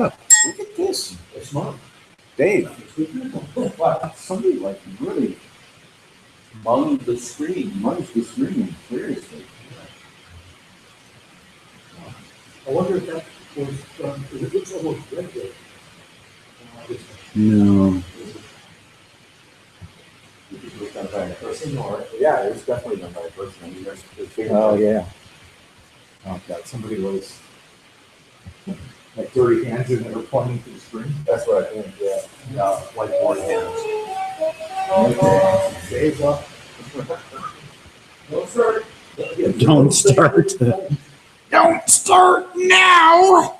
Look at this. They're smart. Dave, What? somebody like really munged the screen seriously. I wonder if that was, it looks almost red there. No. It was done by a person, or yeah, it was definitely done by a person. I mean, Oh, yeah. Oh God, somebody was like dirty hands and they were pointing to the screen. That's what I think. Yeah, yeah, whiteboard hands. Okay, Dave's up. Don't start. Don't start. Don't start now.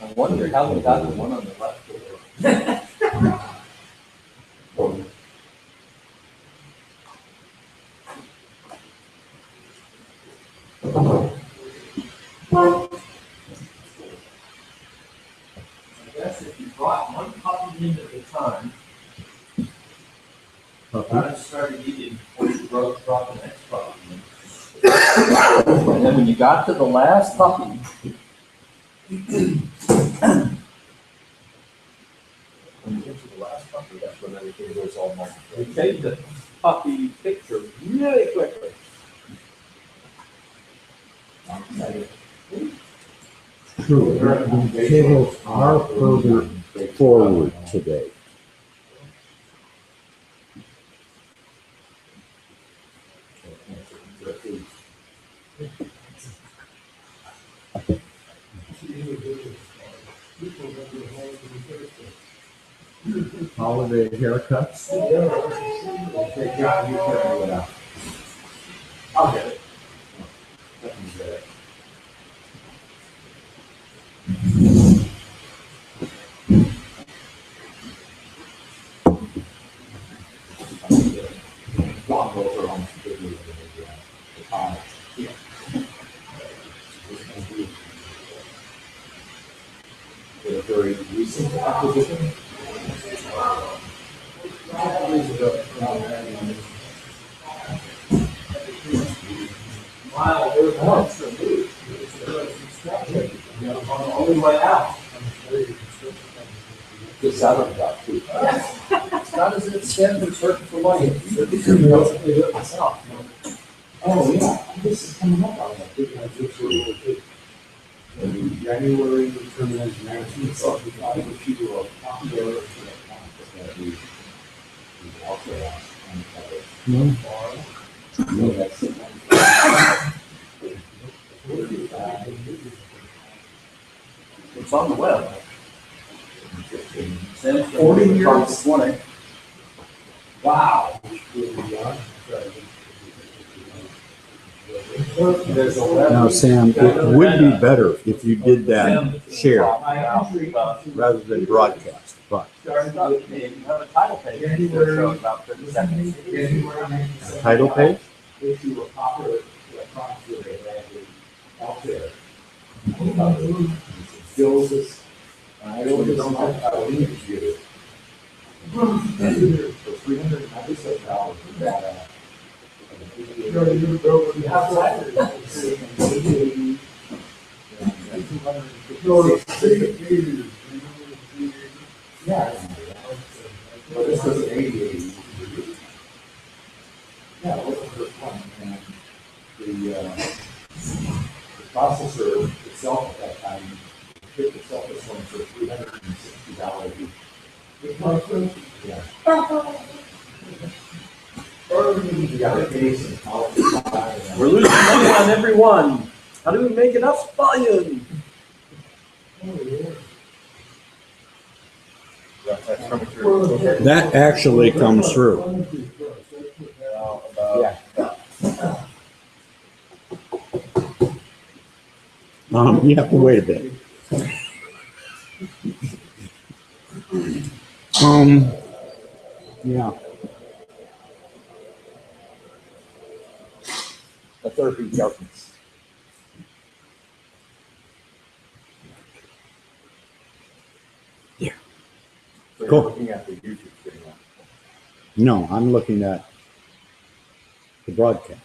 I wonder how we got the one on the left. I guess if you brought one puppy in at a time, I started eating before you brought the next puppy in. And then when you got to the last puppy, when you get to the last puppy, that's when everything goes all normal. You take the puppy picture really quickly. True. The tables are further forward today. Holiday haircuts. I'll get it. Let me get it. Long rolls are almost bigger than the pie. Yeah. A very recent acquisition. Wow, there's one extra move. On the only way out. Just out of that too. It's not as if Stanford's hurting for money. Oh, yeah, this is coming up on that. In January, we terminated 1975, which you were popular for the conference that we also asked. No, that's it. It's on the web. 40 years. 20. Wow. There's a web. Now, Sam, it would be better if you did that share rather than broadcast, but You have a title page. It shows about 30 seconds. a title page? Issue of popular electronics that they had out there. Skills is, I don't know how to use it. For $397 for that. Yeah. Well, this was 80. Yeah, it wasn't the first one. And the processor itself at that time, the chip itself was going for $360 each. Yeah. We're losing money on every one. How do we make enough volume? That actually comes through. Yeah. You have to wait a bit. Yeah. The therapy darkness. Yeah. So Cool. you're looking at the YouTube video. No, I'm looking at to broadcast.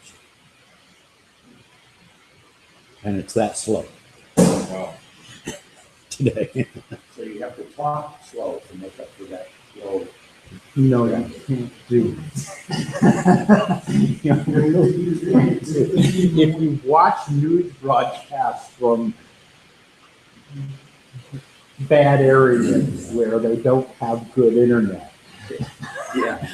And it's that slow Wow. today. So you have to talk slow to make up for that slow. No, you can't do it. You really can't do it. If you watch news broadcasts from bad areas where they don't have good internet, Yeah.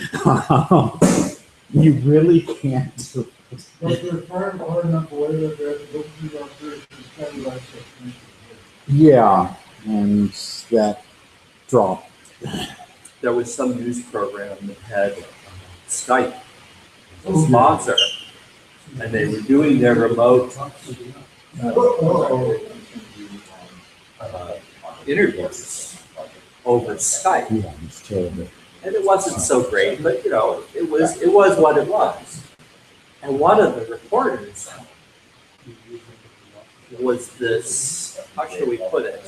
you really can't do it. But they're trying hard enough away that they'll keep our church and like that. Yeah, and that dropped. There was some news program that had Skype as a sponsor, and they were doing their remote interviews over Skype. Yeah, it's terrible. And it wasn't so great, but you know, it was what it was. And one of the reporters was this, how should we put it?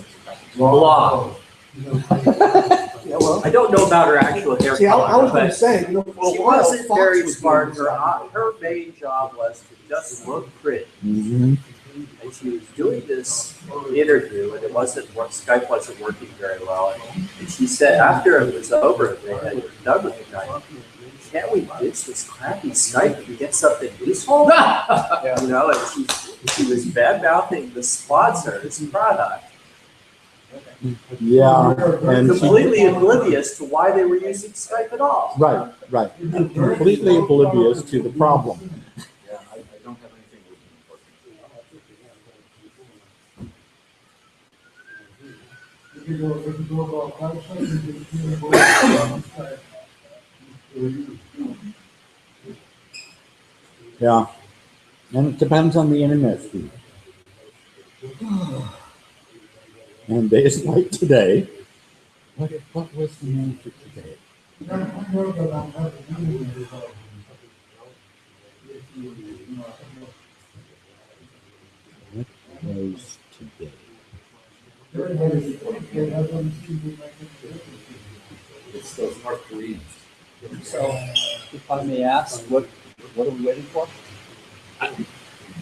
Blonde. Yeah, well, I don't know about her actual hair see, I was color, gonna but say, you know, for a she while, wasn't Fox very was smart. doing Her main job was to just look pretty. Mm-hmm. And she was doing this interview, and Skype wasn't working very well. And she said after it was over, they had done with the guy, can't we ditch this crappy Skype and get something useful? You know, and she was bad mouthing the sponsor's product, Yeah, and completely oblivious to why they were using Skype at all. right, completely oblivious to the problem. Yeah, I don't have anything with me. If you go about 5 seconds, Yeah, and it depends on the internet speed. And days like today, what was the name for today? What was today? It's those North Koreans. So, if I may ask, what are we waiting for?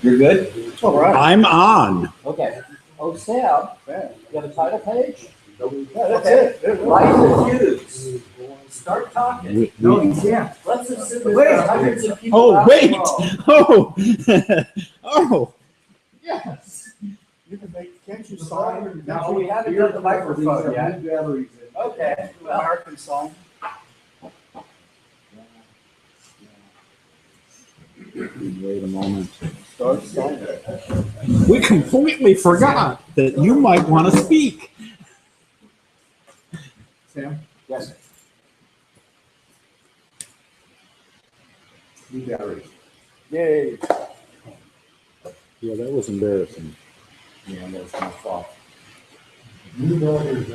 You're good? All right. I'm on. Okay. Oh, Sam, you have a title page? That's it. Light the fuse. Start talking. No, you can't. Let's assume there's hundreds of people. Oh, out wait. there. Oh, oh, Yes. You can make, can't you sign? No, we haven't done the microphone yet. Batteries in. Okay, well, American song. wait a moment. start signing. We completely forgot that you might want to speak. Sam? Yes. New batteries. Yay. Yeah, that was embarrassing. Yeah, that was my fault. New batteries.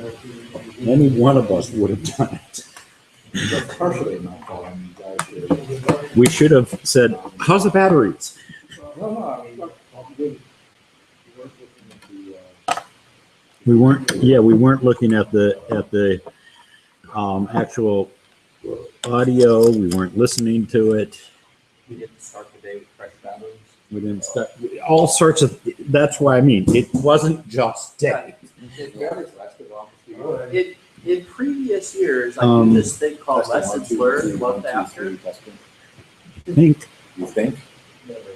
Any one of us would have done it. That's partially my fault. I mean, guys did. We should have said, how's the batteries? We weren't looking at the actual audio. We weren't listening to it. We didn't start the day with fresh batteries. We didn't start, all sorts of, that's what I mean. It wasn't just day. In previous years, I Um, did this thing called lessons learned month after. I think, You think?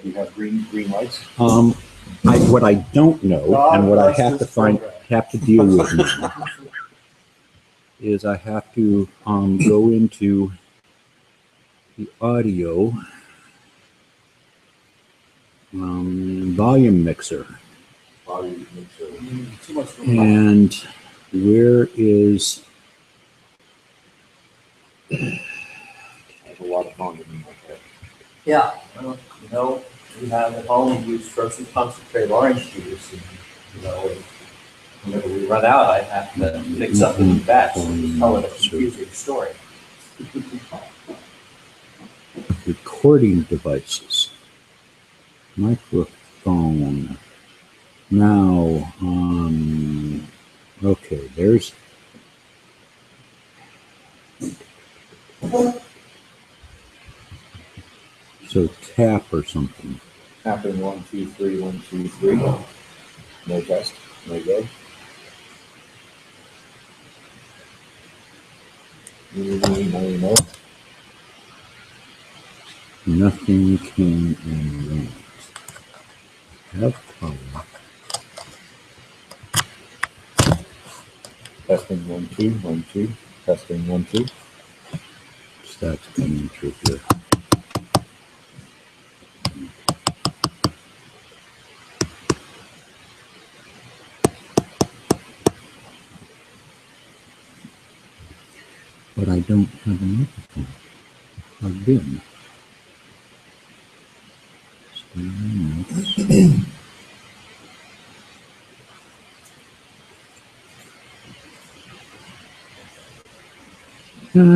You have green lights? what I don't know and what I have to deal with now is I have to go into the audio volume mixer. And where is I have a lot of volume in my head. Yeah, well, you know, we have at home used frozen concentrated orange juice. And, you know, whenever we run out, I have to mix up a new batch and tell it a confusing story. recording devices? Microphone. Now, okay, there's. So tap or something. Tapping 1, 2, 3, 1, 2, 3. No test. No go. No. Nothing can and won't have power. Testing 1, 2, 1, 2. Testing 1, 2. That's coming through here. But I don't have a microphone plugged in. Da,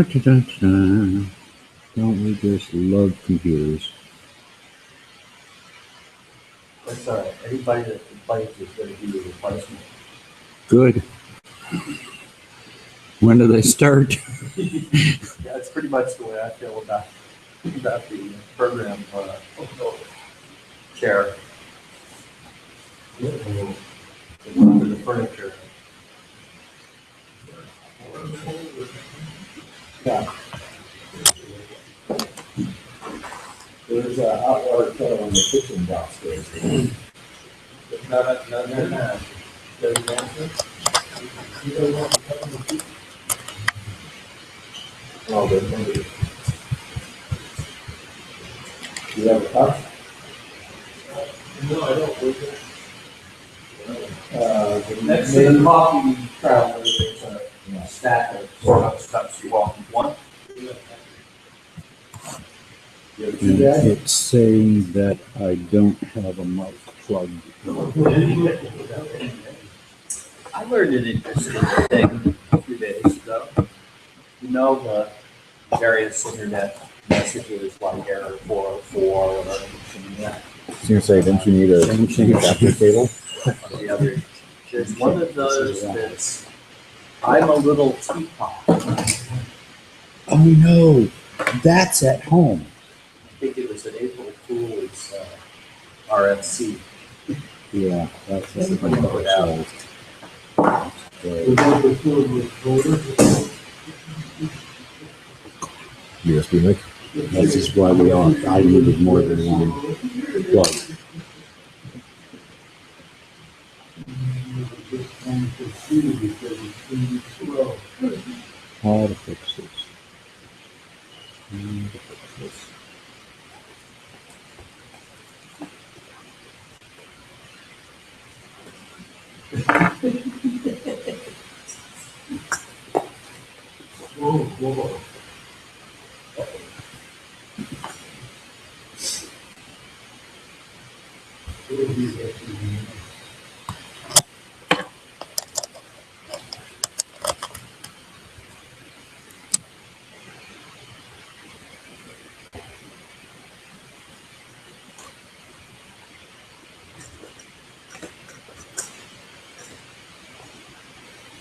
da, da, da. Don't we just love computers? That's all right. Anybody that complains is going to be a replacement. Good. When do they start? Yeah, it's pretty much the way I feel about the program chair. For the furniture. Yeah. There's a hot water kettle in the kitchen downstairs. No. Oh, there's nobody. Do you have a cup? No, I don't. Next to the coffee traveler, there's a stack of cups you want. One? It's saying that I don't have a mic plugged in. I learned an interesting thing a few days ago. You know the various internet messages like error 404 or that. I was gonna say, didn't you need a adapter cable? The other. There's one of those that's I'm a little teapot. Oh no, that's at home. I think it was an April Fool's RFC. Yeah, that's This is when you put out. USB mic. This is why we are. I needed more than one plug. How to fix this? How to fix this?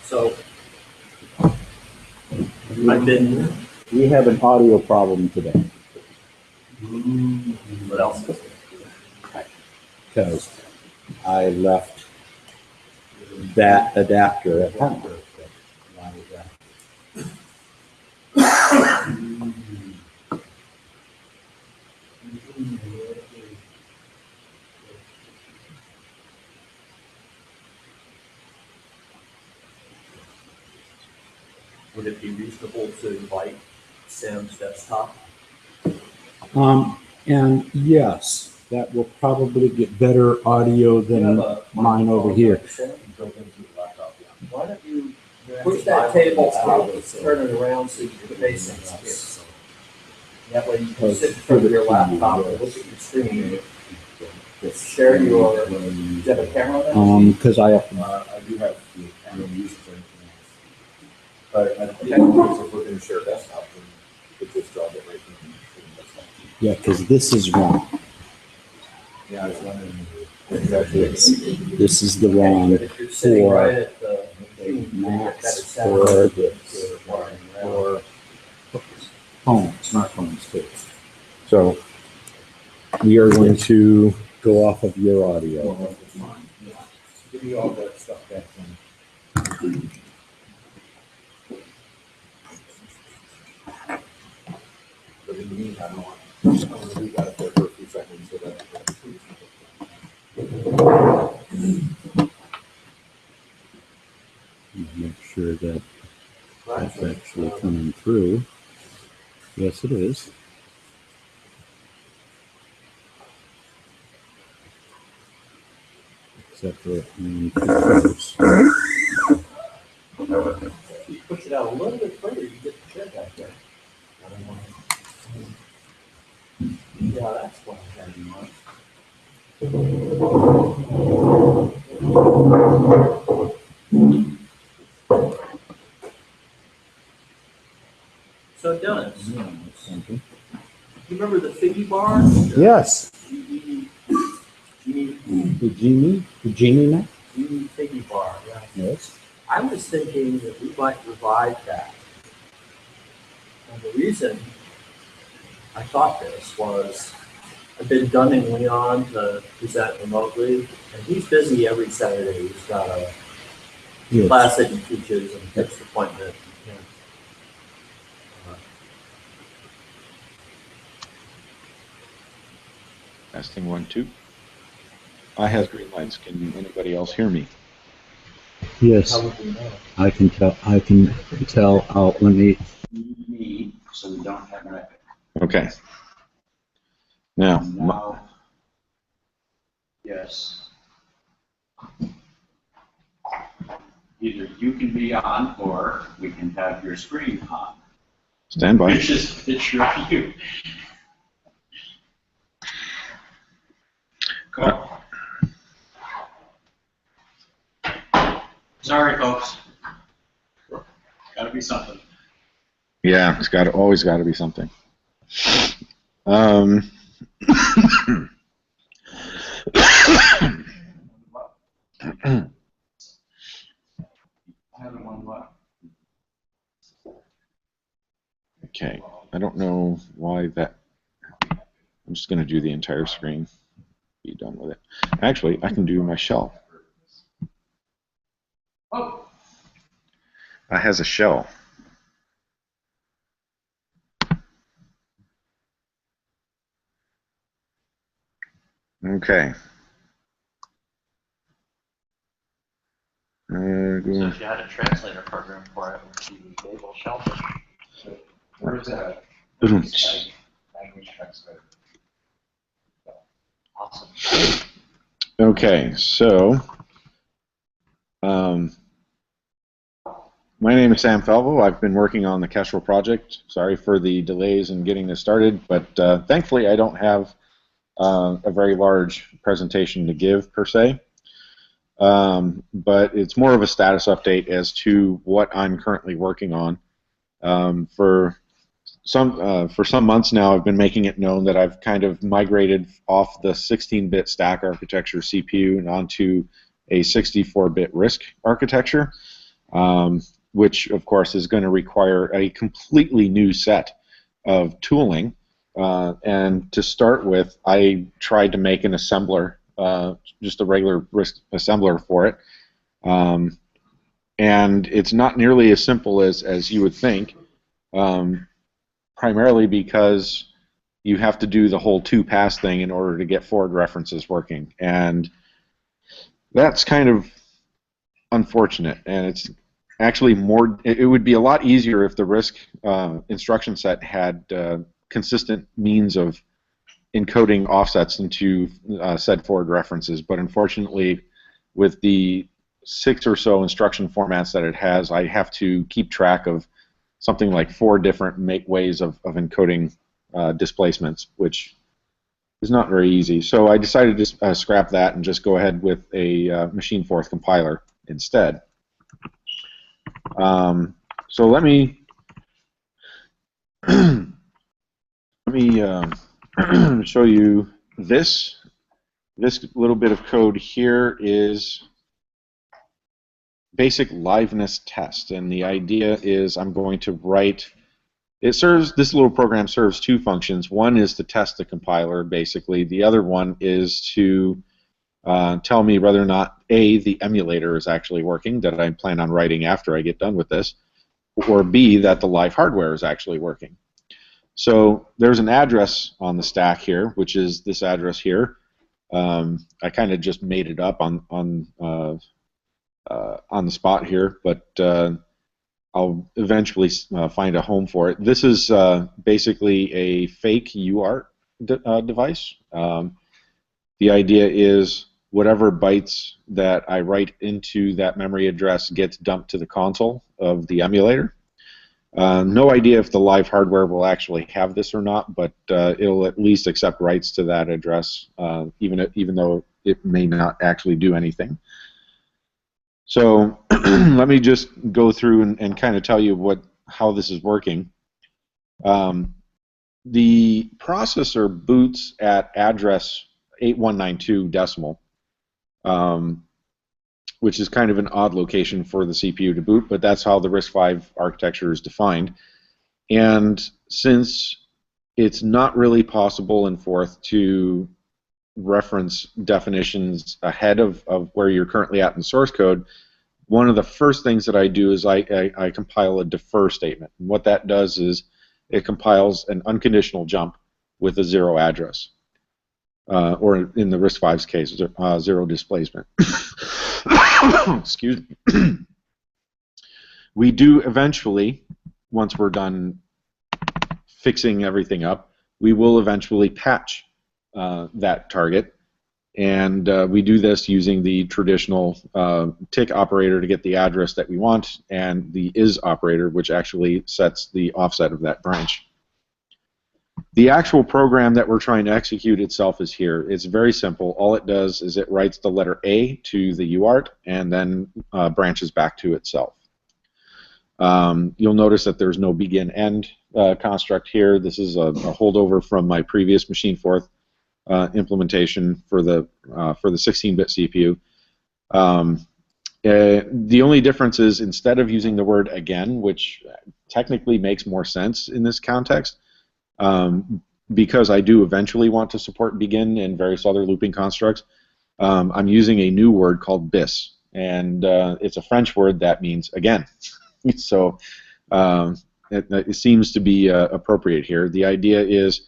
So I've been. We have an audio problem today What else? because I left that adapter at home. Would it be reasonable to invite Sam's desktop? And yes, that will probably get better audio than mine over here. Why don't you push that table out, turn it around so you can face it. That way you can sit in front of your laptop and look at your screen. Share your, do you have a camera on that? Because I have I do have, I don't use it for anything else. But I think if we're gonna share desktop, then we could just drop it right from the desktop. yeah, because this is wrong. Yeah, I was wondering exactly. This is the wrong But if you're sitting for right at the, Macs or this or phone, smartphones too. So we are going to go off of your audio. Well, that's fine. Yeah. Give me all that stuff back then. But in the meantime, I want to leave that up there for a few seconds so that. Make sure that that's actually coming through. Yes, it is. Except for pictures. You push it out a little bit further, you get the chair back there. Yeah, that's what I'm having in mind. So Dennis, you remember the Figgy bar? Yes. The Genie Mac? Figgy bar, yeah. Yes. I was thinking that we might revive that. And the reason I thought this was I've been dunning Leon to present remotely, and he's busy every Saturday. He's got a class that he teaches and fixed appointment. Testing 1, 2. I have green lights. Can anybody else hear me? Yes. How would we know? I can tell. I can tell. Let me. Me, so we don't have an echo. Okay. Now, Now, yes. Either you can be on, or we can have your screen on. stand by. It's your view. Cool. Sorry, folks. Gotta be something. Yeah, it's always got to be something. Okay, I don't know why that. I'm just going to do the entire screen. Be done with it. Actually, I can do my shell. Oh. That has a shell. Okay. So if you had a translator program for it, would you be able to shelter? So where is that? Language translator. Awesome. Okay, so my name is Sam Falvo. I've been working on the Kestrel project. Sorry for the delays in getting this started, but thankfully I don't have a very large presentation to give per se. But it's more of a status update as to what I'm currently working on. For some months now, I've been making it known that I've kind of migrated off the 16-bit stack architecture CPU and onto a 64-bit RISC architecture, which of course is going to require a completely new set of tooling. And to start with, I tried to make an assembler, just a regular RISC assembler for it. And it's not nearly as simple as you would think, primarily because you have to do the whole two-pass thing in order to get forward references working. And that's kind of unfortunate. And it's actually it would be a lot easier if the RISC instruction set had consistent means of encoding offsets into said forward references, but unfortunately, with the 6 or so instruction formats that it has, I have to keep track of something like 4 different ways of encoding displacements, which is not very easy. So I decided to scrap that and just go ahead with a machine forth compiler instead. So let me show you this. This little bit of code here is basic liveness test, and the idea is I'm going to write This little program serves two functions. One is to test the compiler, basically. The other one is to tell me whether or not A, the emulator is actually working, that I plan on writing after I get done with this, or B, that the live hardware is actually working. So there's an address on the stack here, which is this address here. I kind of just made it up on the spot here, but I'll eventually find a home for it. This is basically a fake UART device. The idea is whatever bytes that I write into that memory address gets dumped to the console of the emulator. No idea if the live hardware will actually have this or not, but it'll at least accept writes to that address, even though it may not actually do anything. So let me just go through and kind of tell you how this is working. The processor boots at address 8192 decimal, which is kind of an odd location for the CPU to boot, but that's how the RISC-V architecture is defined. And since it's not really possible in Forth to reference definitions ahead of where you're currently at in source code, one of the first things that I do is I compile a defer statement. And what that does is it compiles an unconditional jump with a 0 address. Or in the RISC-V's case, 0 displacement. Excuse me. We do eventually, once we're done fixing everything up, we will eventually patch that target. And we do this using the traditional tick operator to get the address that we want, and the is operator, which actually sets the offset of that branch. The actual program that we're trying to execute itself is here. It's very simple. All it does is it writes the letter A to the UART and then branches back to itself. You'll notice that there's no begin-end construct here. This is a holdover from my previous machine Forth implementation for the 16-bit CPU. The only difference is instead of using the word again, which technically makes more sense in this context, because I do eventually want to support begin and various other looping constructs, I'm using a new word called bis, and it's a French word that means again. So it seems to be appropriate here. The idea is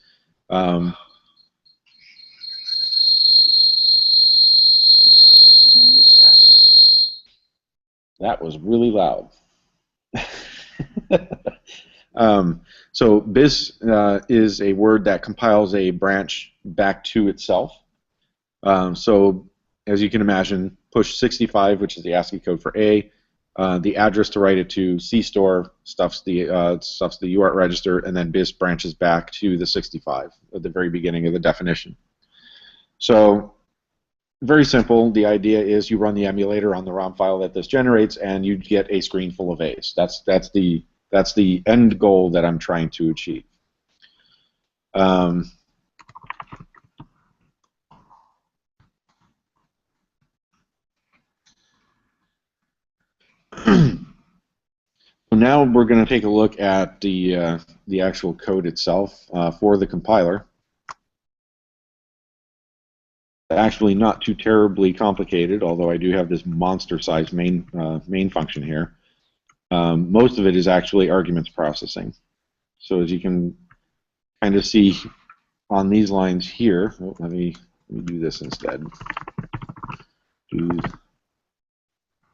that was really loud. So bis is a word that compiles a branch back to itself. So as you can imagine, push 65, which is the ASCII code for A, the address to write it to CStore stuffs the UART register, and then bis branches back to the 65 at the very beginning of the definition. So very simple. The idea is you run the emulator on the ROM file that this generates, and you get a screen full of A's. That's the end goal that I'm trying to achieve. Now we're going to take a look at the actual code itself for the compiler. Actually, not too terribly complicated, although I do have this monster-sized main function here. Most of it is actually arguments processing. So as you can kind of see on these lines here, let me do this instead.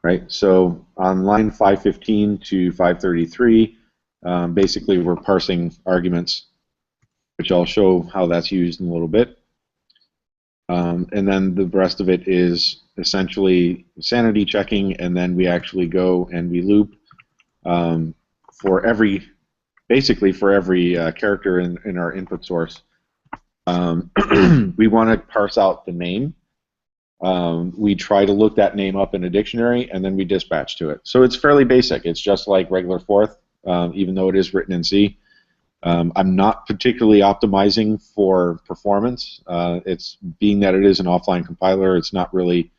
Right, so on line 515 to 533, basically we're parsing arguments, which I'll show how that's used in a little bit. And then the rest of it is essentially sanity checking, and then we actually go and we loop basically for every character in our input source. We want to parse out the name. We try to look that name up in a dictionary, and then we dispatch to it. So it's fairly basic. It's just like regular Forth, even though it is written in C. I'm not particularly optimizing for performance. It's being that it is an offline compiler, it's not really,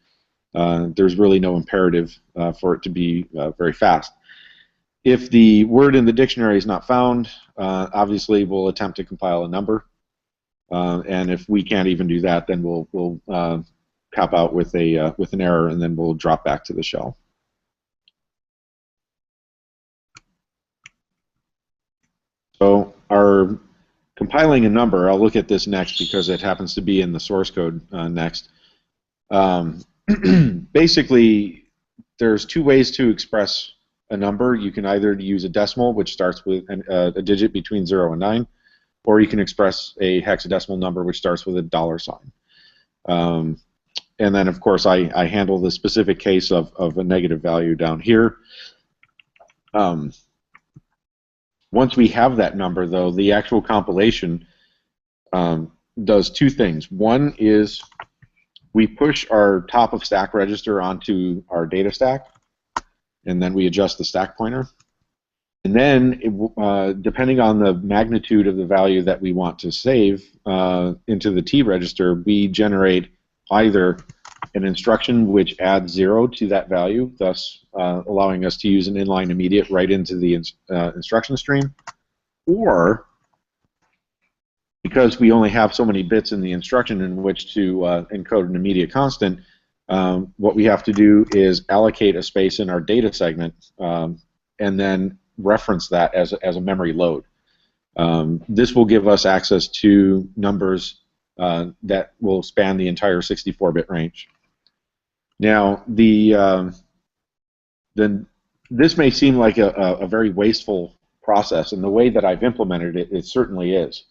there's really no imperative for it to be very fast. If the word in the dictionary is not found, obviously we'll attempt to compile a number. And if we can't even do that, then we'll cop out with an error, and then we'll drop back to the shell. So our compiling a number, I'll look at this next because it happens to be in the source code next. Basically, there's two ways to express a number. You can either use a decimal, which starts with a digit between 0 and 9, or you can express a hexadecimal number, which starts with a $sign. And then, of course, I handle the specific case of a negative value down here. Once we have that number, though, the actual compilation does two things. One is we push our top of stack register onto our data stack, and then we adjust the stack pointer. And then, depending on the magnitude of the value that we want to save into the T register, we generate either an instruction which adds 0 to that value, thus allowing us to use an inline immediate right into the instruction stream, or because we only have so many bits in the instruction in which to encode an immediate constant, what we have to do is allocate a space in our data segment and then reference that as a memory load. This will give us access to numbers that will span the entire 64-bit range. Now, this may seem like a very wasteful process, and the way that I've implemented it, it certainly is.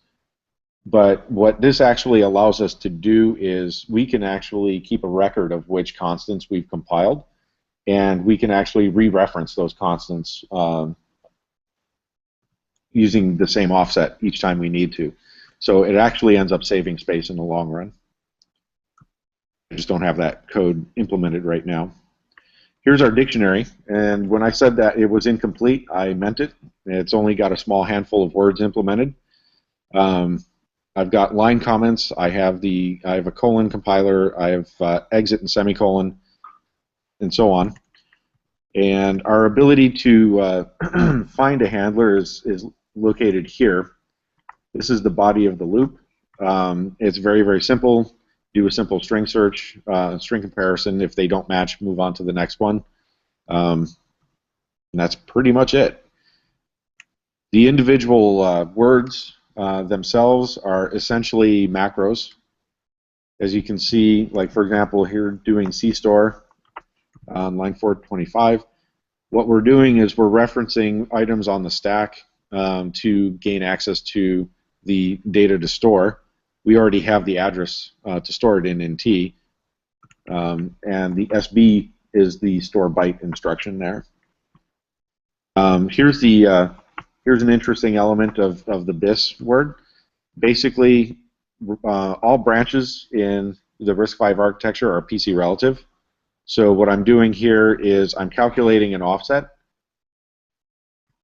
But what this actually allows us to do is we can actually keep a record of which constants we've compiled, and we can actually re-reference those constants using the same offset each time we need to. So it actually ends up saving space in the long run. I just don't have that code implemented right now. Here's our dictionary, and when I said that it was incomplete, I meant it. It's only got a small handful of words implemented. I've got line comments. I have a colon compiler. I have exit and semicolon, and so on. And our ability to find a handler is located here. This is the body of the loop. It's very, very simple. Do a simple string search, string comparison. If they don't match, move on to the next one. And that's pretty much it. The individual words themselves are essentially macros. As you can see, like for example, here doing CStore on line 425, what we're doing is we're referencing items on the stack to gain access to the data to store. We already have the address to store it in T, and the SB is the store byte instruction there. Here's an interesting element of the BIS word. Basically, all branches in the RISC-V architecture are PC relative. So what I'm doing here is I'm calculating an offset,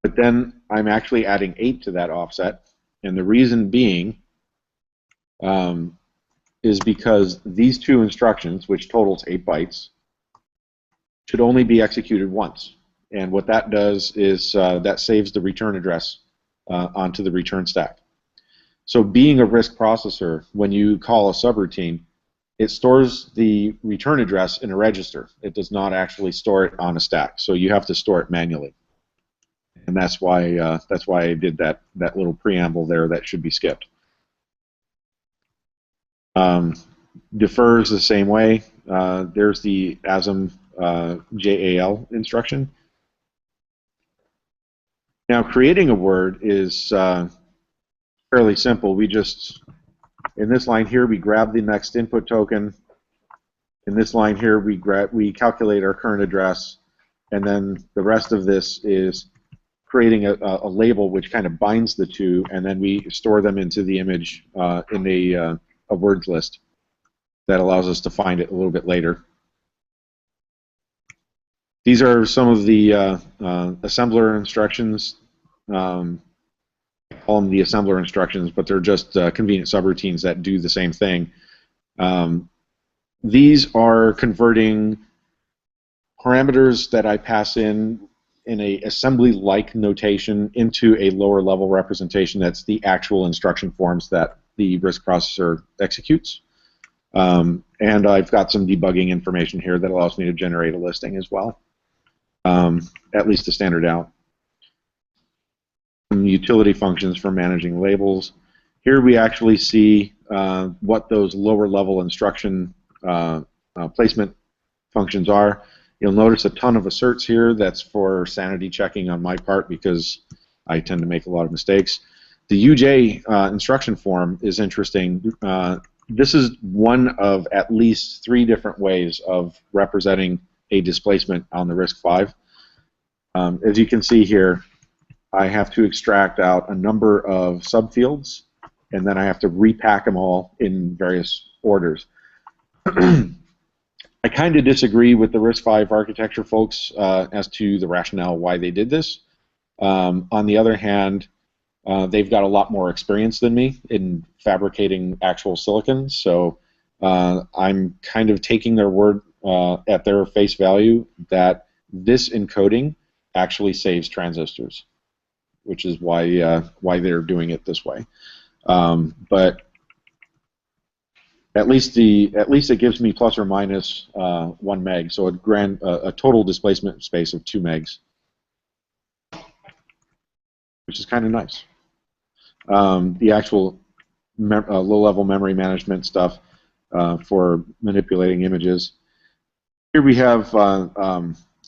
but then I'm actually adding 8 to that offset, and the reason being is because these two instructions, which totals 8 bytes, should only be executed once. And what that does is that saves the return address onto the return stack. So being a RISC processor, when you call a subroutine, it stores the return address in a register. It does not actually store it on a stack. So you have to store it manually. And that's why I did that little preamble there that should be skipped. Defer is the same way. There's the ASM JAL instruction. Now, creating a word is fairly simple. We just, in this line here, we grab the next input token. In this line here, we calculate our current address, and then the rest of this is creating a label which kind of binds the two, and then we store them into the image in a words list that allows us to find it a little bit later. These are some of the assembler instructions. I call them the assembler instructions, but they're just convenient subroutines that do the same thing. These are converting parameters that I pass in in a assembly-like notation into a lower level representation that's the actual instruction forms that the RISC processor executes. And I've got some debugging information here that allows me to generate a listing as well, at least to standard out. Some utility functions for managing labels. Here we actually see what those lower level instruction placement functions are. You'll notice a ton of asserts here. That's for sanity checking on my part because I tend to make a lot of mistakes. The UJ instruction form is interesting. This is one of at least 3 different ways of representing a displacement on the RISC-V. As you can see here, I have to extract out a number of subfields, and then I have to repack them all in various orders. I kind of disagree with the RISC-V architecture folks as to the rationale why they did this. On the other hand, they've got a lot more experience than me in fabricating actual silicon, so I'm kind of taking their word at their face value that this encoding actually saves transistors, which is why they're doing it this way. But at least it gives me plus or minus 1 meg, so a total displacement space of 2 megs, which is kind of nice. The actual low-level memory management stuff for manipulating images. Here we have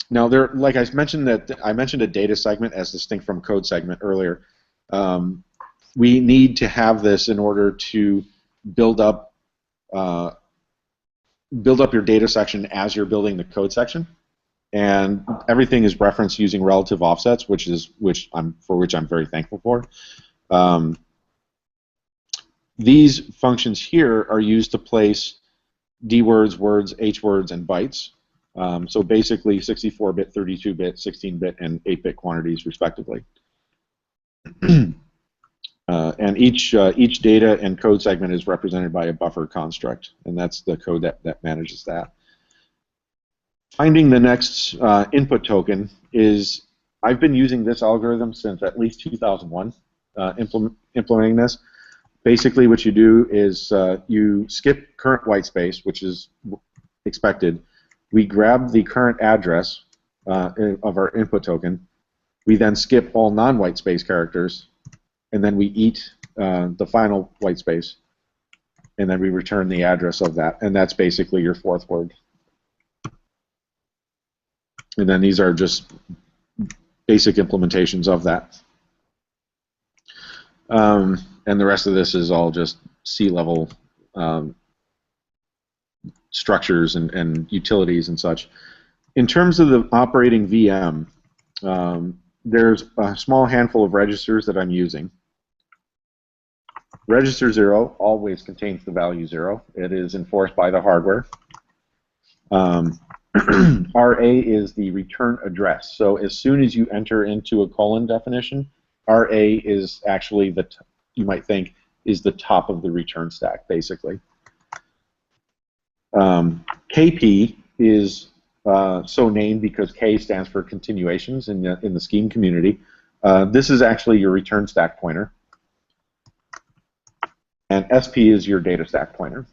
now there, like I mentioned a data segment as distinct from code segment earlier. We need to have this in order to build up your data section as you're building the code section, and everything is referenced using relative offsets, for which I'm very thankful for. These functions here are used to place D words, words, H words, and bytes. So basically 64-bit, 32-bit, 16-bit, and 8-bit quantities, respectively. And each data and code segment is represented by a buffer construct, and that's the code that manages that. Finding the next input token is, I've been using this algorithm since at least 2001, implementing this. Basically what you do is you skip current white space, which is expected. We grab the current address of our input token. We then skip all non-white space characters, and then we eat the final white space, and then we return the address of that, and that's basically your 4th word. And then these are just basic implementations of that. And the rest of this is all just C-level structures and utilities and such. In terms of the operating VM, there's a small handful of registers that I'm using. Register 0 always contains the value 0. It is enforced by the hardware. RA is the return address. So as soon as you enter into a colon definition, RA is actually you might think, is the top of the return stack, basically. KP is so named because K stands for continuations in the scheme community. This is actually your return stack pointer. And SP is your data stack pointer.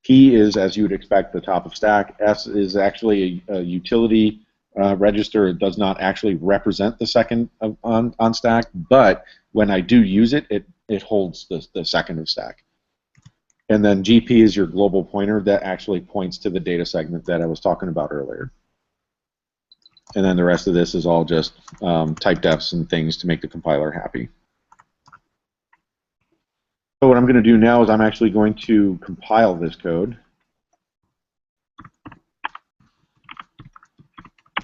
P is, as you would expect, the top of stack. S is actually a utility register. It does not actually represent the second on stack, but when I do use it, it holds the second of stack. And then GP is your global pointer that actually points to the data segment that I was talking about earlier. And then the rest of this is all just type defs and things to make the compiler happy. So what I'm going to do now is I'm actually going to compile this code.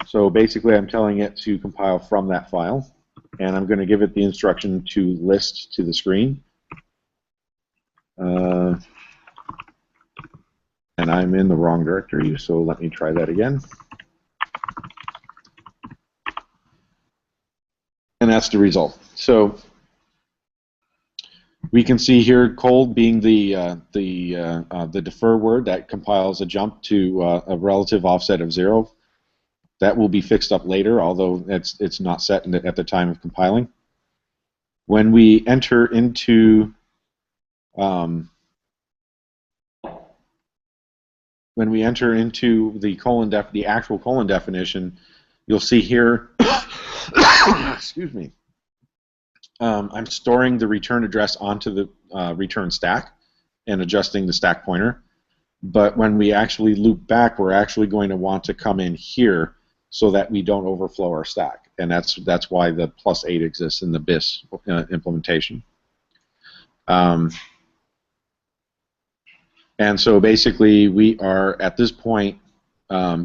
So basically I'm telling it to compile from that file, and I'm going to give it the instruction to list to the screen. And I'm in the wrong directory, so let me try that again. And that's the result. So we can see here cold being the defer word that compiles a jump to a relative offset of 0. That will be fixed up later, although it's not set at the time of compiling. When we enter into the actual colon definition, you'll see here, excuse me, I'm storing the return address onto the return stack and adjusting the stack pointer. But when we actually loop back, we're actually going to want to come in here so that we don't overflow our stack. And that's why the +8 exists in the BIS implementation. And so basically, we are at this point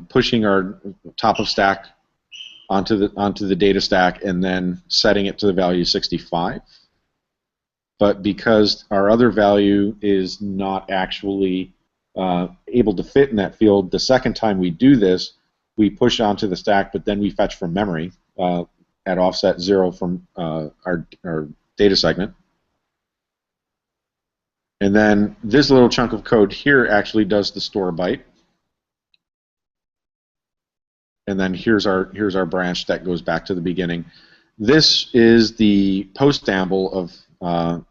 pushing our top of stack onto the data stack and then setting it to the value 65. But because our other value is not actually able to fit in that field, the second time we do this, we push onto the stack, but then we fetch from memory at offset 0 from our data segment. And then this little chunk of code here actually does the store byte. And then here's our branch that goes back to the beginning. This is the postamble of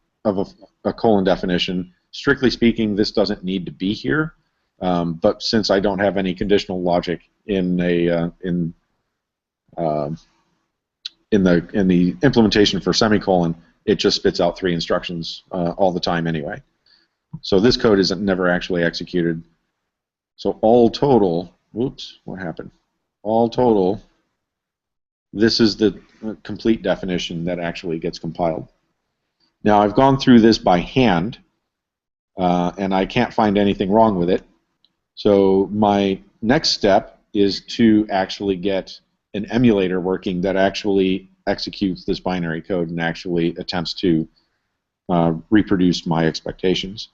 a colon definition. Strictly speaking, this doesn't need to be here, but since I don't have any conditional logic in the implementation for semicolon, it just spits out 3 instructions all the time anyway. So this code isn't never actually executed. So all total, whoops, what happened? All total, this is the complete definition that actually gets compiled. Now I've gone through this by hand, and I can't find anything wrong with it. So my next step is to actually get an emulator working that actually executes this binary code and actually attempts to reproduce my expectations.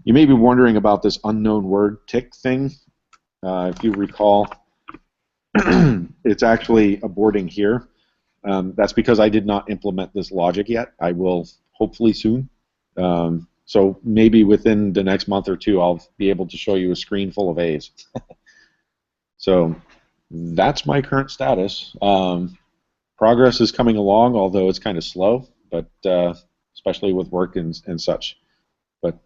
You may be wondering about this unknown word tick thing. If you recall, it's actually aborting here. That's because I did not implement this logic yet. I will hopefully soon. So maybe within the next month or two, I'll be able to show you a screen full of A's. So that's my current status. Progress is coming along, although it's kind of slow, but especially with work and such. But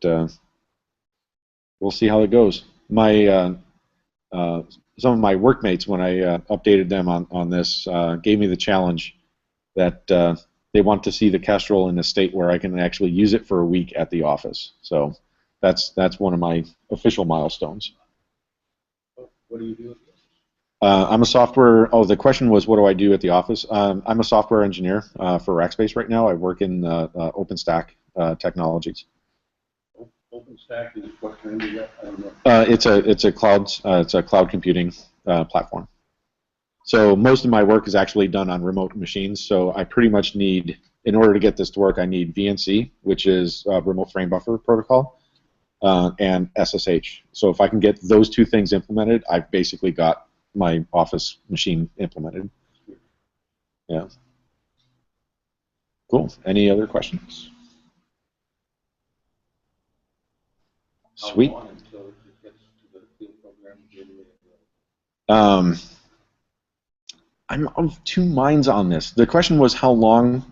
we'll see how it goes. My some of my workmates, when I updated them on this, gave me the challenge that they want to see the Kestrel in a state where I can actually use it for a week at the office. So that's one of my official milestones. What do you do? I'm a software. Oh, the question was, what do I do at the office? I'm a software engineer for Rackspace right now. I work in OpenStack technologies. OpenStack is what kind of that? I don't know. It's a cloud computing platform. So most of my work is actually done on remote machines. So I pretty much need, in order to get this to work, I need VNC, which is Remote Frame Buffer Protocol, and SSH. So if I can get those 2 things implemented, I've basically got my office machine implemented. Yeah. Cool. Any other questions? Sweet. I'm of 2 minds on this. The question was how long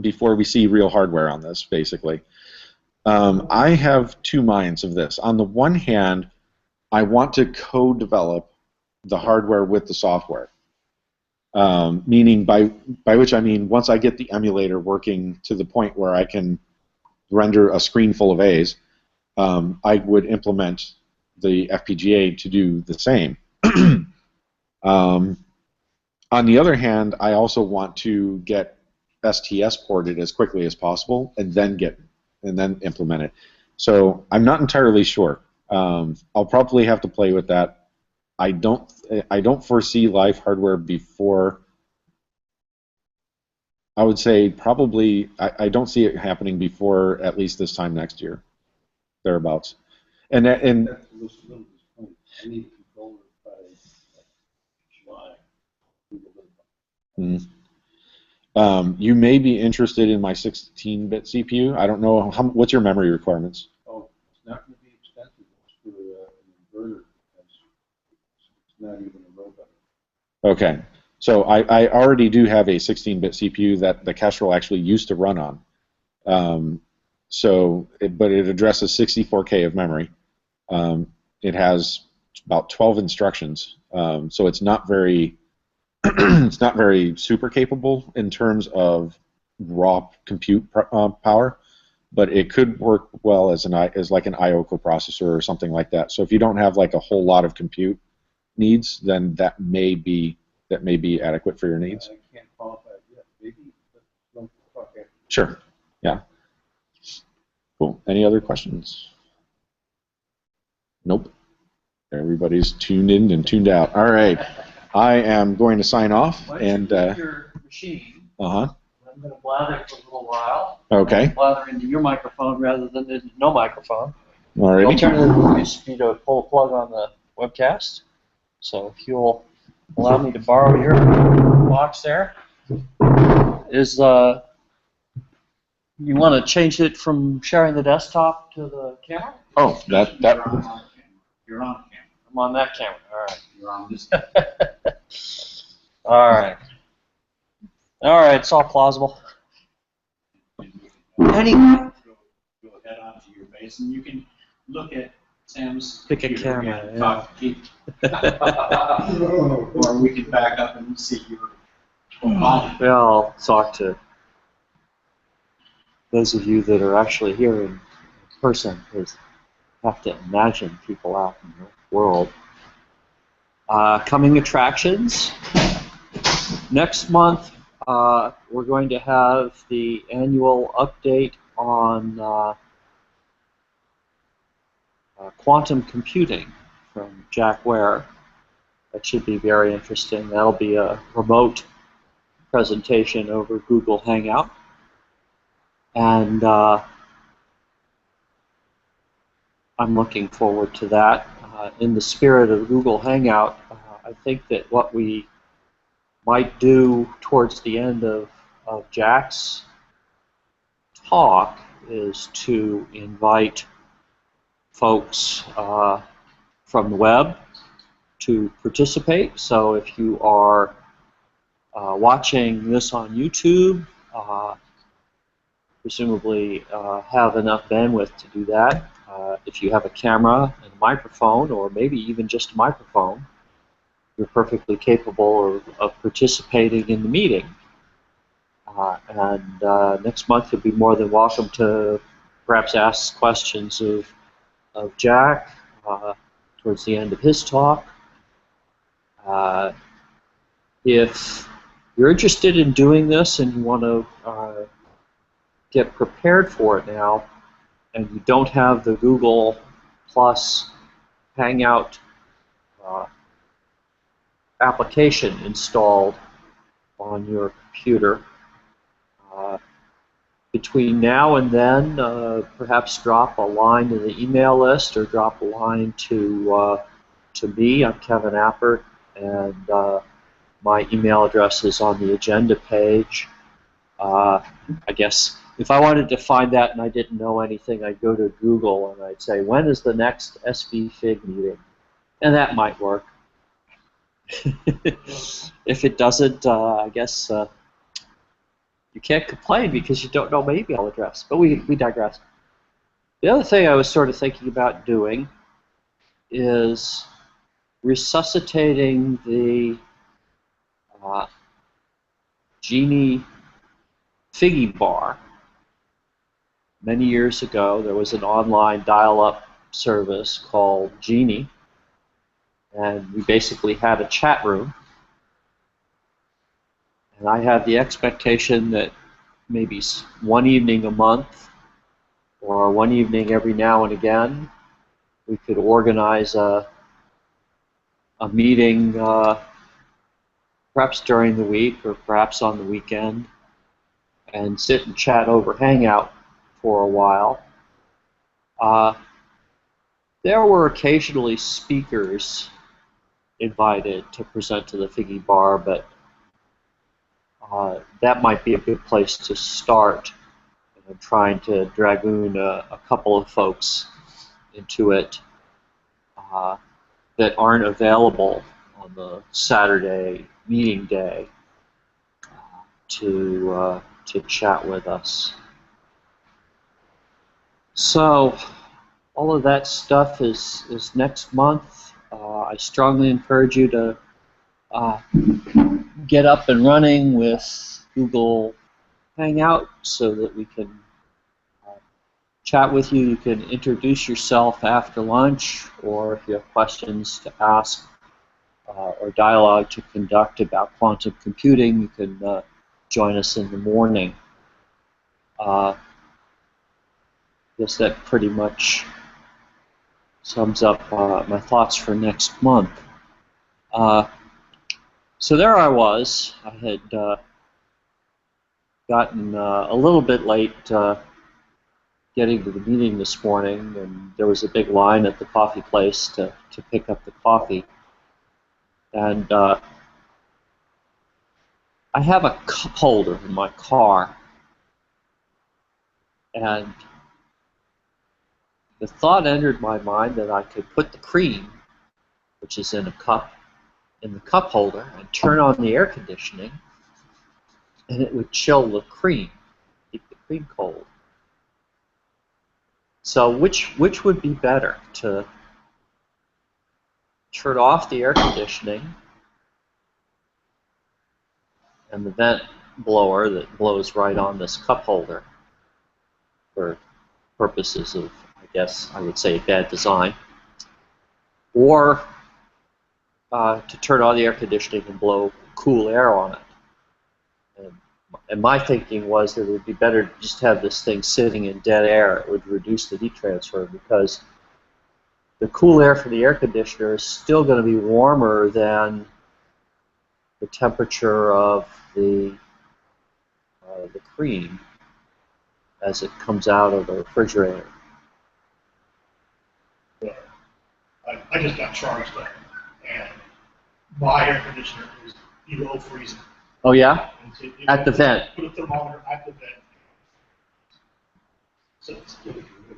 before we see real hardware on this, basically. I have 2 minds of this. On the one hand, I want to co-develop the hardware with the software, meaning by which I mean once I get the emulator working to the point where I can render a screen full of A's, I would implement the FPGA to do the same. On the other hand, I also want to get STS ported as quickly as possible and then implement it. So I'm not entirely sure. I'll probably have to play with that. I don't foresee live hardware before. I would say probably I don't see it happening before at least this time next year, thereabouts. And I need a controller by July. You may be interested in my 16-bit CPU. I don't know what's your memory requirements. Oh, it's not going to be expensive. It's for an inverter. It's not even a robot. Okay. So I already do have a 16-bit CPU that the Kestrel actually used to run on. But it addresses 64K of memory. It has about 12 instructions. So it's not very it's not very super capable in terms of raw compute power, but it could work well as like an IO coprocessor or something like that. So if you don't have like a whole lot of compute needs, then that may be adequate for your needs. I can't qualify it yet. Maybe. Okay. Sure. Yeah. Cool. Any other questions? Nope. Everybody's tuned in and tuned out. All right. I am going to sign off. Why don't you leave your machine? Uh-huh. I'm going to blather for a little while. Okay. Blather into your microphone rather than into no microphone. All right. Alternatively, would just be to pull a plug on the webcast. So if you'll allow me to borrow your box there, you want to change it from sharing the desktop to the camera? Oh, that. You're on camera. I'm on that camera. All right. You're on this. All right. All right. It's all plausible. Anyway. Go head onto your base, and you can look at Sam's. Pick a computer camera, and yeah. talk to Keith. Or we can back up and see your. Well, I'll talk to those of you that are actually here in person, because I have to imagine people out in the world. Coming attractions. Next month, we're going to have the annual update on quantum computing from Jack Ware. That should be very interesting. That'll be a remote presentation over Google Hangout. And I'm looking forward to that. In the spirit of Google Hangout, I think that what we might do towards the end of Jack's talk is to invite folks from the web to participate. So if you are watching this on YouTube, presumably have enough bandwidth to do that. If you have a camera and a microphone, or maybe even just a microphone, you're perfectly capable of participating in the meeting. And next month you'll be more than welcome to perhaps ask questions of Jack towards the end of his talk. If you're interested in doing this and you want to get prepared for it now, and you don't have the Google Plus Hangout application installed on your computer, between now and then, perhaps drop a line to the email list or drop a line to me. I'm Kevin Appert, and my email address is on the agenda page. I guess if I wanted to find that and I didn't know anything, I'd go to Google and I'd say, when is the next SVFIG meeting? And that might work. If it doesn't, I guess you can't complain because you don't know my email address. But we digress. The other thing I was sort of thinking about doing is resuscitating the Genie Figgy bar. Many years ago, there was an online dial-up service called Genie, and we basically had a chat room. And I had the expectation that maybe one evening a month, or one evening every now and again, we could organize a meeting, perhaps during the week or perhaps on the weekend, and sit and chat over Hangout for a while. There were occasionally speakers invited to present to the Figgy bar, but that might be a good place to start. I'm trying to dragoon a couple of folks into it that aren't available on the Saturday meeting day to chat with us. So all of that stuff is next month. I strongly encourage you to get up and running with Google Hangout so that we can chat with you. You can introduce yourself after lunch, or if you have questions to ask or dialogue to conduct about quantum computing, you can join us in the morning. I guess that pretty much sums up my thoughts for next month. So there I was. I had gotten a little bit late getting to the meeting this morning, and there was a big line at the coffee place to pick up the coffee. And I have a cup holder in my car, and the thought entered my mind that I could put the cream, which is in a cup, in the cup holder and turn on the air conditioning, and it would chill the cream, keep the cream cold. So which would be better, to turn off the air conditioning and the vent blower that blows right on this cup holder for purposes of, I guess I would say, bad design, or to turn on the air conditioning and blow cool air on it? And my thinking was that it would be better to just have this thing sitting in dead air. It would reduce the heat transfer, because the cool air from the air conditioner is still going to be warmer than the temperature of the cream as it comes out of the refrigerator. I just got charged up, and my air conditioner is below freezing. Oh yeah? And so, At the vent. Put a thermometer at the vent.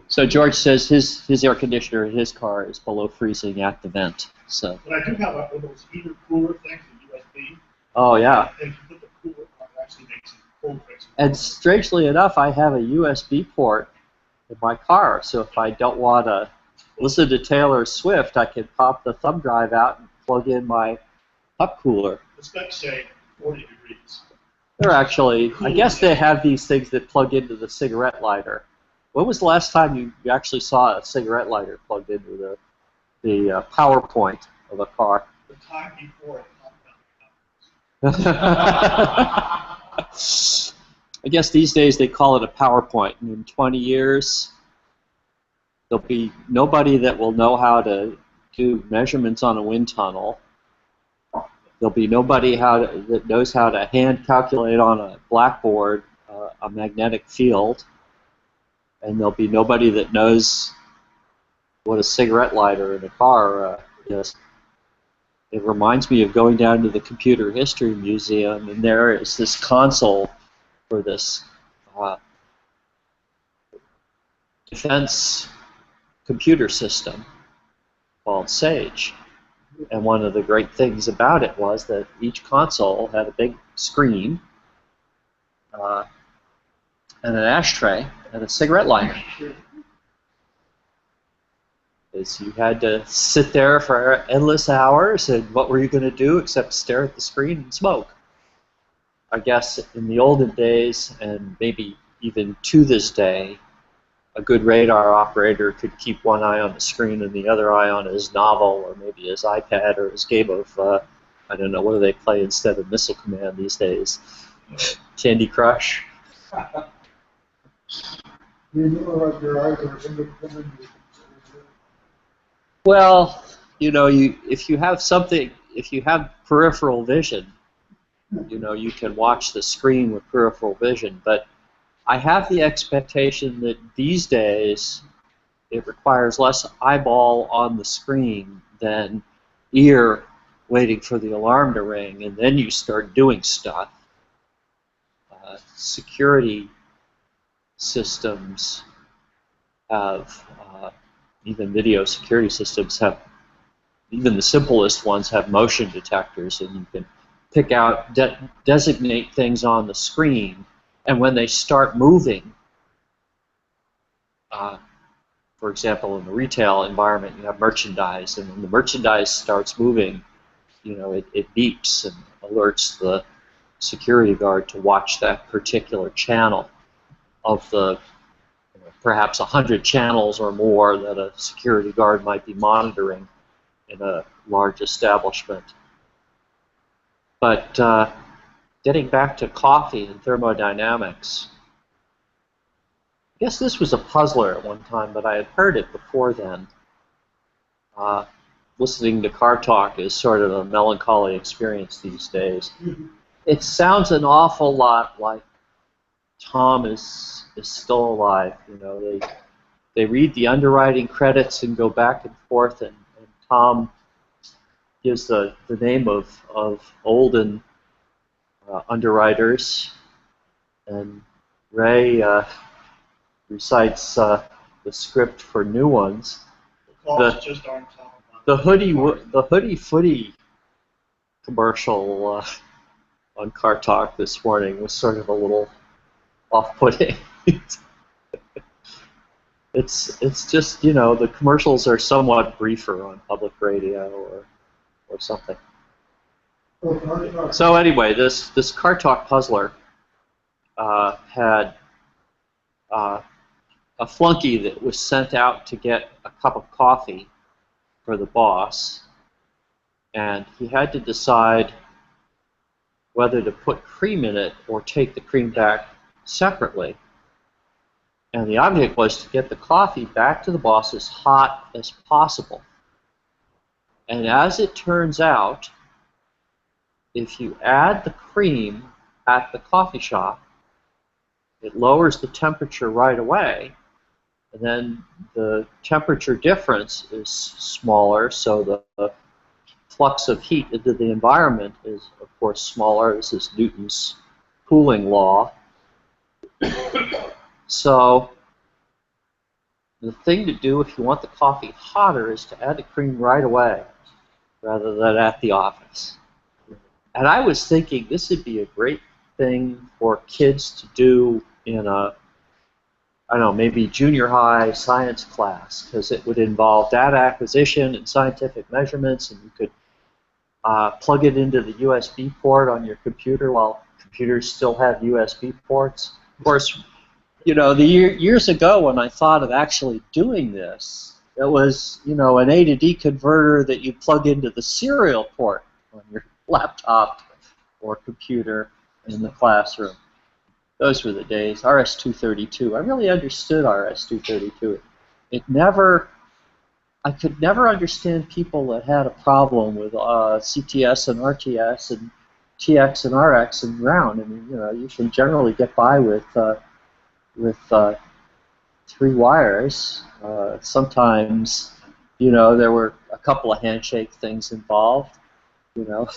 So George says his air conditioner in his car is below freezing at the vent. So. But I do have one of those heater cooler things, the USB. Oh yeah. And if you put the cooler on, it actually makes it cold. And strangely enough, I have a USB port in my car, so if I don't want to listen to Taylor Swift, I can pop the thumb drive out and plug in my cup cooler. The specs say 40 degrees. They're actually, I guess they have these things that plug into the cigarette lighter. When was the last time you actually saw a cigarette lighter plugged into the power point of a car? The time before it popped I guess these days they call it a PowerPoint, and in 20 years there'll be nobody that will know how to do measurements on a wind tunnel. There'll be nobody that knows how to hand calculate on a blackboard a magnetic field, and there'll be nobody that knows what a cigarette lighter in a car is. It reminds me of going down to the Computer History Museum, and there is this console for this defense computer system called SAGE. And one of the great things about it was that each console had a big screen and an ashtray and a cigarette lighter. You had to sit there for endless hours, and what were you going to do except stare at the screen and smoke? I guess in the olden days, and maybe even to this day, a good radar operator could keep one eye on the screen and the other eye on his novel, or maybe his iPad, or his game of, I don't know, what do they play instead of Missile Command these days? Candy Crush? Well, you know, if you have peripheral vision, you know, you can watch the screen with peripheral vision, but I have the expectation that these days it requires less eyeball on the screen than ear waiting for the alarm to ring, and then you start doing stuff. Security systems have, even video security systems have even the simplest ones have motion detectors, and you can pick out, designate things on the screen, and when they start moving, for example, in the retail environment, you have merchandise, and when the merchandise starts moving, you know, it beeps and alerts the security guard to watch that particular channel of the perhaps 100 channels or more that a security guard might be monitoring in a large establishment. But getting back to coffee and thermodynamics, I guess this was a puzzler at one time, but I had heard it before then. Listening to car talk is sort of a melancholy experience these days. It sounds an awful lot like Tom is still alive. You know, they read the underwriting credits and go back and forth, and Tom gives the name of olden underwriters, and Ray recites the script for new ones. The hoodie footy commercial on Car Talk this morning was sort of a little off-putting. It's just, you know, the commercials are somewhat briefer on public radio or something. So anyway, this Car Talk puzzler had a flunky that was sent out to get a cup of coffee for the boss, and he had to decide whether to put cream in it or take the cream back separately. And the object was to get the coffee back to the boss as hot as possible. And as it turns out, if you add the cream at the coffee shop, it lowers the temperature right away, and then the temperature difference is smaller, so the flux of heat into the environment is, of course, smaller. This is Newton's cooling law. So the thing to do if you want the coffee hotter is to add the cream right away rather than at the office. And I was thinking this would be a great thing for kids to do in a, I don't know, maybe junior high science class, because it would involve data acquisition and scientific measurements, and you could plug it into the USB port on your computer while computers still have USB ports. Of course, you know, years ago when I thought of actually doing this, it was, you know, an A to D converter that you plug into the serial port on your laptop or computer in the classroom. Those were the days. RS-232. I really understood RS-232. I could never understand people that had a problem with CTS and RTS and TX and RX and ground. I mean, you know, you can generally get by with 3 wires. Sometimes, you know, there were a couple of handshake things involved. You know,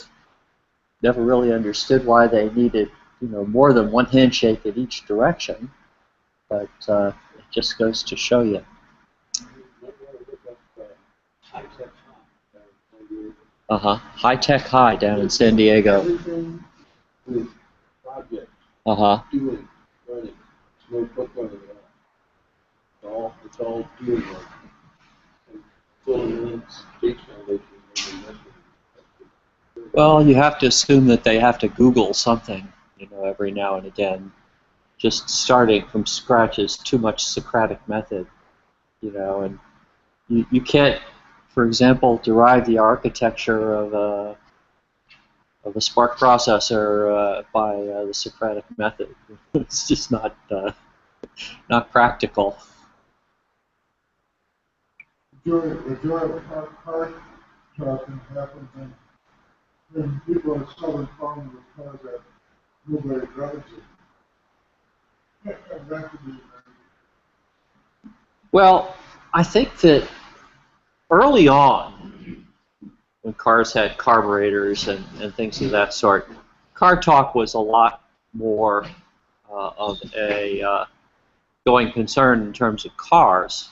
never really understood why they needed, you know, more than one handshake in each direction. But it just goes to show you. High Tech High down in San Diego. Everything with projects, doing, running, no book running at all. It's all doing work. And filling in Jake's Foundation. Well, you have to assume that they have to Google something, you know, every now and again. Just starting from scratch is too much Socratic method, you know, and you can't, for example, derive the architecture of a SPARC processor by the Socratic method. It's just not practical. The joy of car talking happens when people are selling phones with cars that nobody drives it. And that could be amazing. Well, I think that early on, when cars had carburetors and things of that sort, car talk was a lot more of a going concern in terms of cars.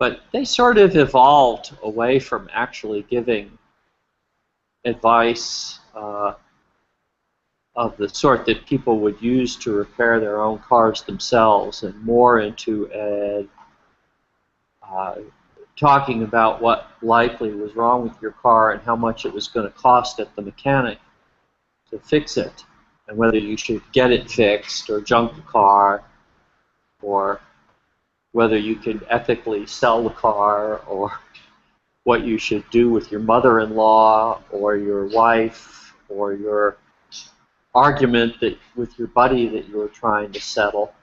But they sort of evolved away from actually giving advice of the sort that people would use to repair their own cars themselves, and more into talking about what likely was wrong with your car and how much it was going to cost at the mechanic to fix it, and whether you should get it fixed or junk the car, or whether you could ethically sell the car, or what you should do with your mother-in-law or your wife, or your argument that with your buddy that you were trying to settle,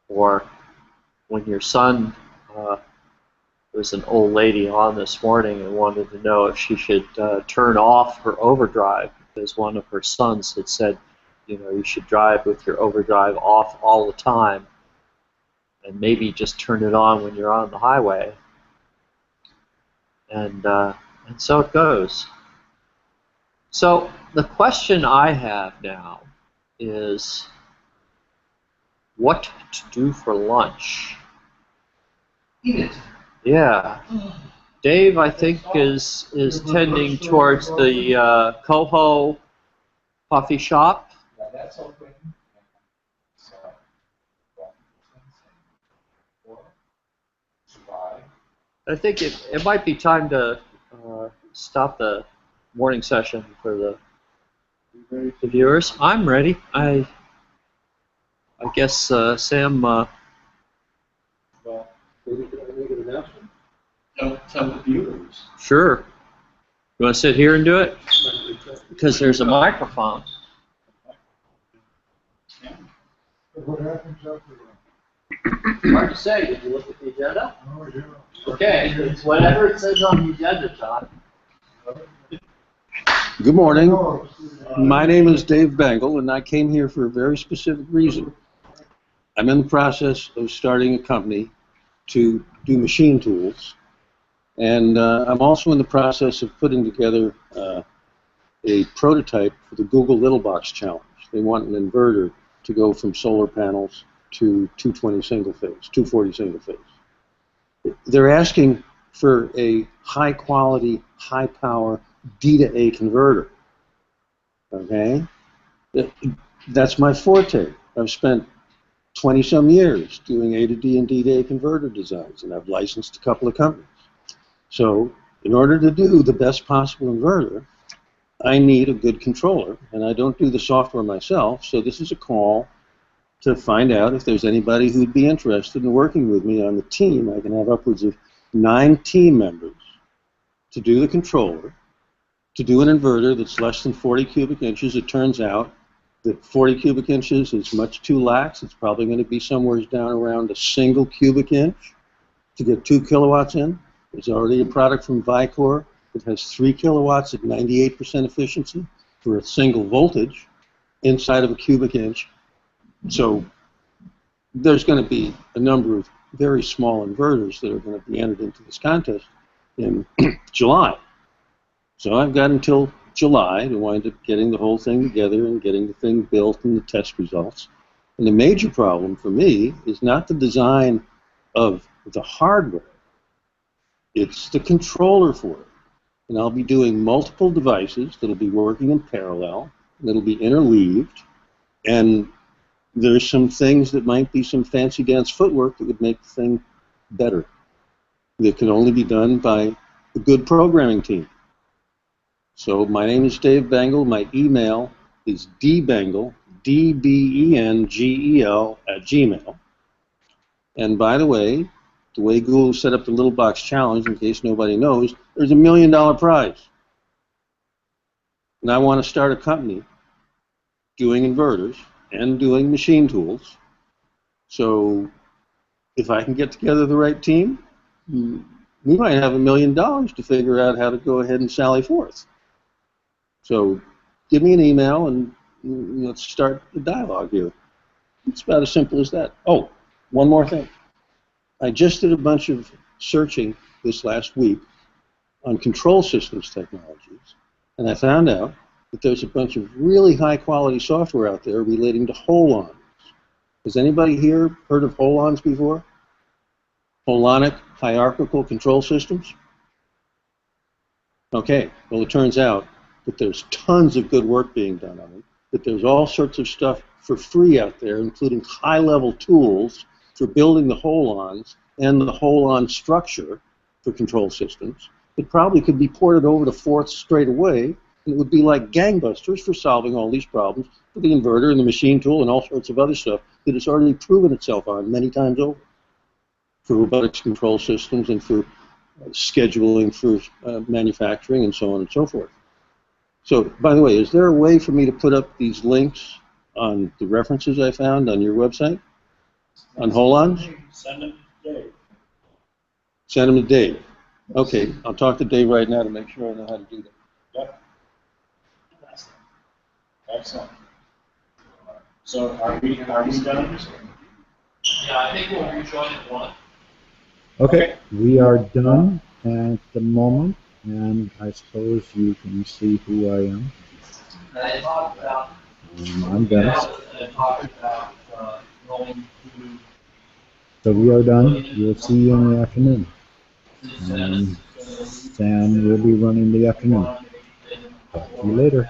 or when your son, there was an old lady on this morning and wanted to know if she should turn off her overdrive because one of her sons had said, you know, you should drive with your overdrive off all the time and maybe just turn it on when you're on the highway. And so it goes. So the question I have now is what to do for lunch. Eat it. Yeah. Dave, I think, is tending towards the Coho coffee shop. Yeah, that's open. I think it might be time to stop the morning session for the viewers. I'm ready. I guess Sam. Well, maybe can I make an announcement? Tell the viewers. Sure. You want to sit here and do it? Because there's a microphone. What happens after Hard to say. Did you look at the agenda? that? Oh, yeah. Okay. It's whatever it says on the agenda, John. Good morning. Oh, My name is Dave Bengal, and I came here for a very specific reason. I'm in the process of starting a company to do machine tools, and I'm also in the process of putting together a prototype for the Google Little Box Challenge. They want an inverter to go from solar panels to 220 single phase, 240 single phase. They're asking for a high quality, high power D to A converter. Okay? That's my forte. I've spent 20-some years doing A to D and D to A converter designs, and I've licensed a couple of companies. So, in order to do the best possible inverter, I need a good controller, and I don't do the software myself, so this is a call to find out if there's anybody who'd be interested in working with me on the team. I can have upwards of 9 team members to do the controller, to do an inverter that's less than 40 cubic inches. It turns out that 40 cubic inches is much too lax. It's probably going to be somewhere down around a single cubic inch to get 2 kilowatts in. There's already a product from Vicor that has 3 kilowatts at 98% efficiency for a single voltage inside of a cubic inch. So there's going to be a number of very small inverters that are going to be entered into this contest in July. So I've got until July to wind up getting the whole thing together and getting the thing built and the test results. And the major problem for me is not the design of the hardware. It's the controller for it. And I'll be doing multiple devices that'll be working in parallel, that'll be interleaved, and there's some things that might be some fancy dance footwork that would make the thing better. That can only be done by a good programming team. So my name is Dave Bengal. My email is dbengal, D-B-E-N-G-E-L @gmail. And by the way Google set up the Little Box Challenge, in case nobody knows, there's $1 million prize. And I want to start a company doing inverters and doing machine tools. So if I can get together the right team, we might have $1 million to figure out how to go ahead and sally forth. So give me an email and let's start the dialogue here. It's about as simple as that. Oh, one more thing. I just did a bunch of searching this last week on control systems technologies, and I found out that there's a bunch of really high-quality software out there relating to hold-ons. Has anybody here heard of hold-ons before? holonic hierarchical control systems? Okay, well it turns out that there's tons of good work being done on them, that there's all sorts of stuff for free out there, including high-level tools for building the holons and the holon structure for control systems. It probably could be ported over to Forth straight away, and it would be like gangbusters for solving all these problems for the inverter and the machine tool and all sorts of other stuff that has already proven itself on many times over for robotics control systems and for scheduling for manufacturing and so on and so forth. So, by the way, is there a way for me to put up these links on the references I found on your website? On holons? Send them to Dave. Send them to Dave. Okay, I'll talk to Dave right now to make sure I know how to do that. Yep. Excellent. So are we done? Yeah, I think we'll rejoin at 1. Okay, we are done at the moment, and I suppose you can see who I am. I talked about. I'm Dennis. I talked about going to. So we are done. We'll see you in the afternoon. Sam will be running the afternoon. Talk to you later.